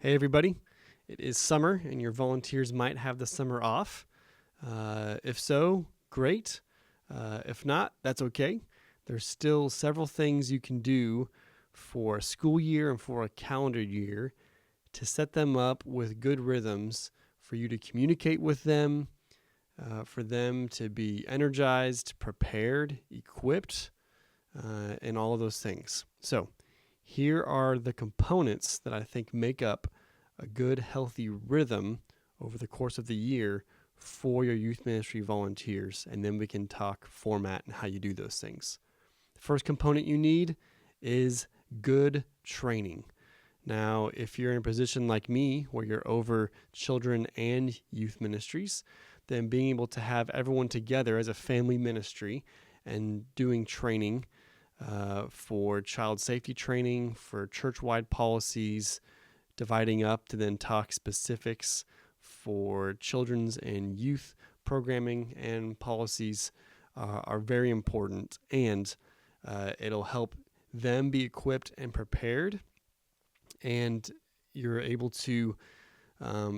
Hey everybody, it is summer and your volunteers might have the summer off. If so, great. If not, that's okay. There's still several things you can do for a school year and for a calendar year to set them up with good rhythms for you to communicate with them, for them to be energized, prepared, equipped, and all of those things. So here are the components that I think make up a good, healthy rhythm over the course of the year for your youth ministry volunteers, and then we can talk format and how you do those things. The first component you need is good training. Now, if you're in a position like me where you're over children and youth ministries, then being able to have everyone together as a family ministry and doing training for child safety training, for church-wide policies, dividing up to then talk specifics for children's and youth programming and policies are very important, and it'll help them be equipped and prepared, and you're able to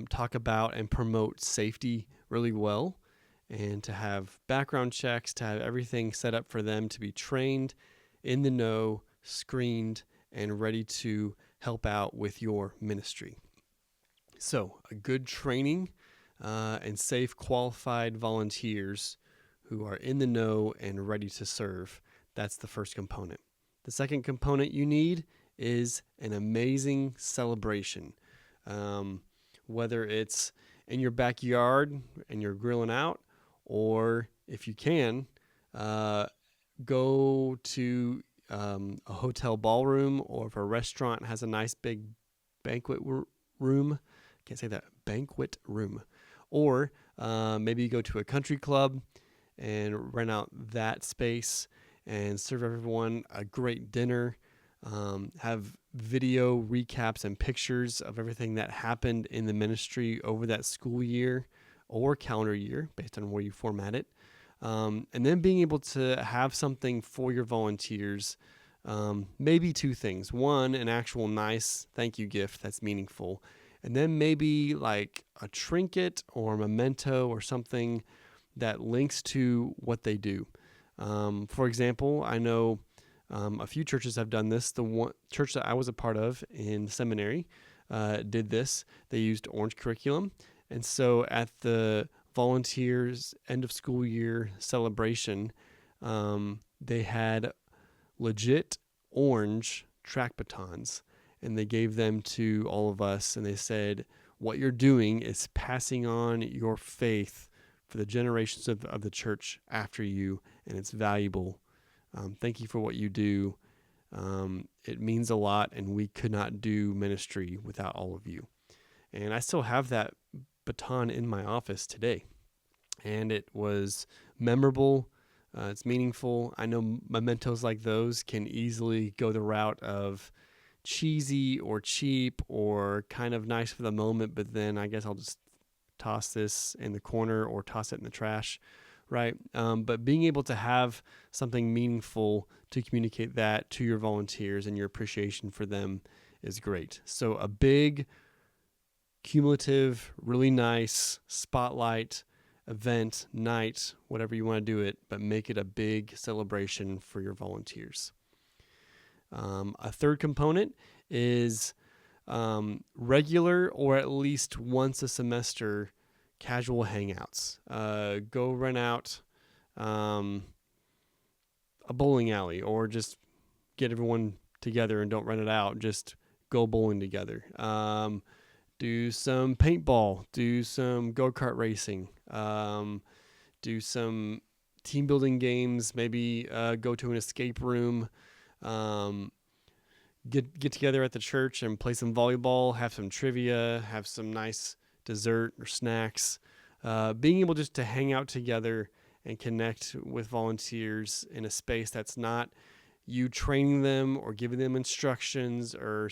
talk about and promote safety really well, and to have background checks, to have everything set up for them to be trained, in the know, screened, and ready to help out with your ministry. So a good training and safe, qualified volunteers who are in the know and ready to serve. That's the first component. The second component you need is an amazing celebration. Whether it's in your backyard and you're grilling out, or if you can, go to a hotel ballroom, or if a restaurant has a nice big banquet room, can't say that, banquet room, or maybe you go to a country club and rent out that space and serve everyone a great dinner, have video recaps and pictures of everything that happened in the ministry over that school year or calendar year based on where you format it. And then being able to have something for your volunteers, maybe two things. One, an actual nice thank you gift that's meaningful. And then maybe like a trinket or a memento or something that links to what they do. For example, I know a few churches have done this. The one church that I was a part of in seminary did this. They used Orange curriculum. And so at the volunteers end of school year celebration, they had legit orange track batons, and they gave them to all of us, and they said, what you're doing is passing on your faith for the generations of the church after you, and it's valuable. Thank you for what you do. It means a lot, and we could not do ministry without all of you. And I still have that baton in my office today, and it was memorable. It's meaningful. I know mementos like those can easily go the route of cheesy or cheap or kind of nice for the moment, but then I guess I'll just toss this in the corner or toss it in the trash, right? But being able to have something meaningful to communicate that to your volunteers and your appreciation for them is great. So a big, cumulative, really nice spotlight event, night, whatever you want to do it, but make it a big celebration for your volunteers. A third component is regular or at least once a semester casual hangouts. Go rent out a bowling alley, or just get everyone together and don't rent it out. Just go bowling together. Do some paintball, do some go-kart racing, do some team building games, maybe go to an escape room, get together at the church and play some volleyball, have some trivia, have some nice dessert or snacks. Being able just to hang out together and connect with volunteers in a space that's not you training them or giving them instructions or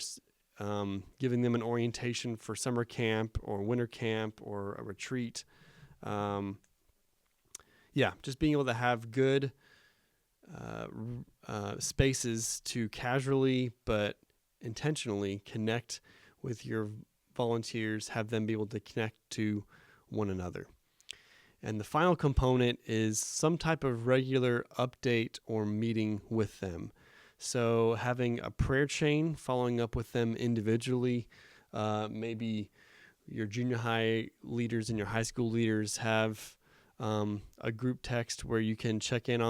giving them an orientation for summer camp or winter camp or a retreat. Just being able to have good spaces to casually but intentionally connect with your volunteers, have them be able to connect to one another. And the final component is some type of regular update or meeting with them. So having a prayer chain, following up with them individually. Maybe your junior high leaders and your high school leaders have a group text where you can check in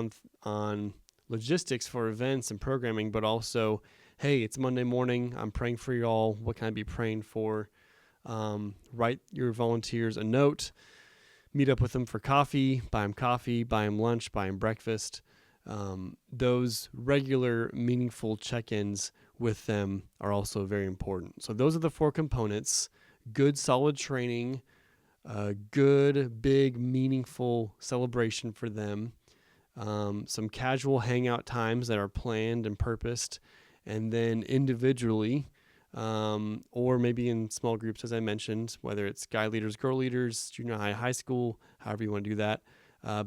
on logistics for events and programming, but also, hey, it's Monday morning. I'm praying for you all. What can I be praying for? Write your volunteers a note. Meet up with them for coffee, buy them lunch, buy them breakfast. Those regular, meaningful check-ins with them are also very important. So those are the 4 components: good, solid training, good, big, meaningful celebration for them, some casual hangout times that are planned and purposed, and then individually, or maybe in small groups, as I mentioned, whether it's guy leaders, girl leaders, junior high, high school, however you want to do that,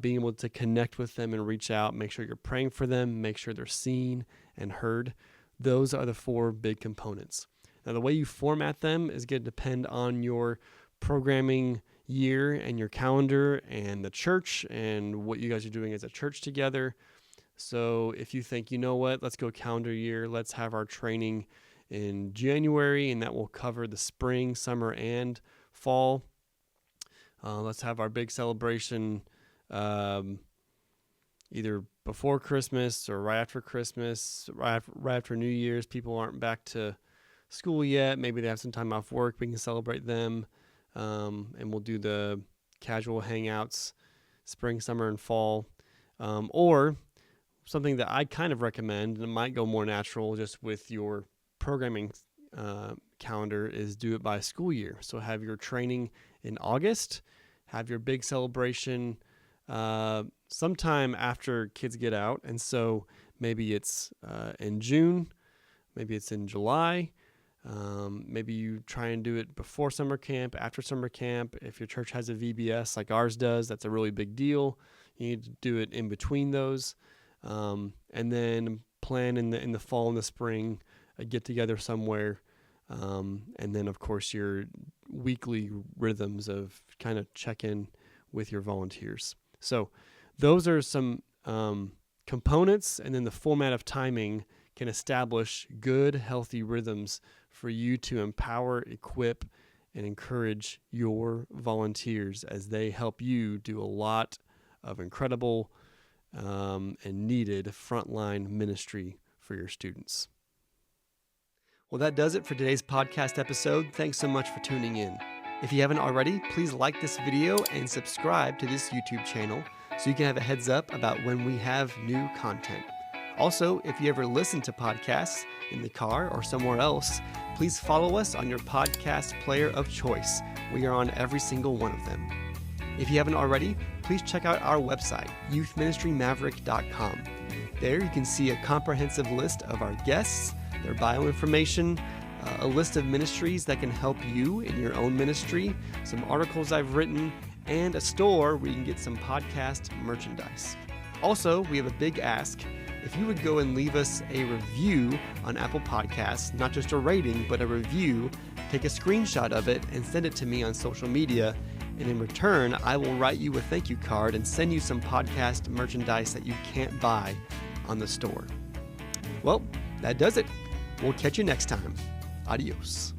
being able to connect with them and reach out, make sure you're praying for them, make sure they're seen and heard. Those are the 4 big components. Now, the way you format them is going to depend on your programming year and your calendar and the church and what you guys are doing as a church together. So if you think, you know what, let's go calendar year, let's have our training in January, and that will cover the spring, summer, and fall. Let's have our big celebration either before Christmas or right after Christmas, right after New Year's. People aren't back to school yet. Maybe they have some time off work. We can celebrate them, and we'll do the casual hangouts spring, summer, and fall. Or something that I kind of recommend, and it might go more natural just with your programming calendar, is do it by school year. So have your training in August, have your big celebration sometime after kids get out. And so maybe it's in June, maybe it's in July. Maybe you try and do it before summer camp, after summer camp. If your church has a VBS like ours does, that's a really big deal. You need to do it in between those. And then plan in the fall and the spring, a get together somewhere. And then of course your weekly rhythms of kind of check in with your volunteers. So those are some components, and then the format of timing can establish good, healthy rhythms for you to empower, equip, and encourage your volunteers as they help you do a lot of incredible and needed frontline ministry for your students. Well, that does it for today's podcast episode. Thanks so much for tuning in. If you haven't already, please like this video and subscribe to this YouTube channel so you can have a heads up about when we have new content. Also, if you ever listen to podcasts in the car or somewhere else, please follow us on your podcast player of choice. We are on every single one of them. If you haven't already, please check out our website, youthministrymaverick.com. There you can see a comprehensive list of our guests, their bio information, a list of ministries that can help you in your own ministry, some articles I've written, and a store where you can get some podcast merchandise. Also, we have a big ask. If you would go and leave us a review on Apple Podcasts, not just a rating, but a review, take a screenshot of it and send it to me on social media. And in return, I will write you a thank you card and send you some podcast merchandise that you can't buy on the store. Well, that does it. We'll catch you next time. Adios.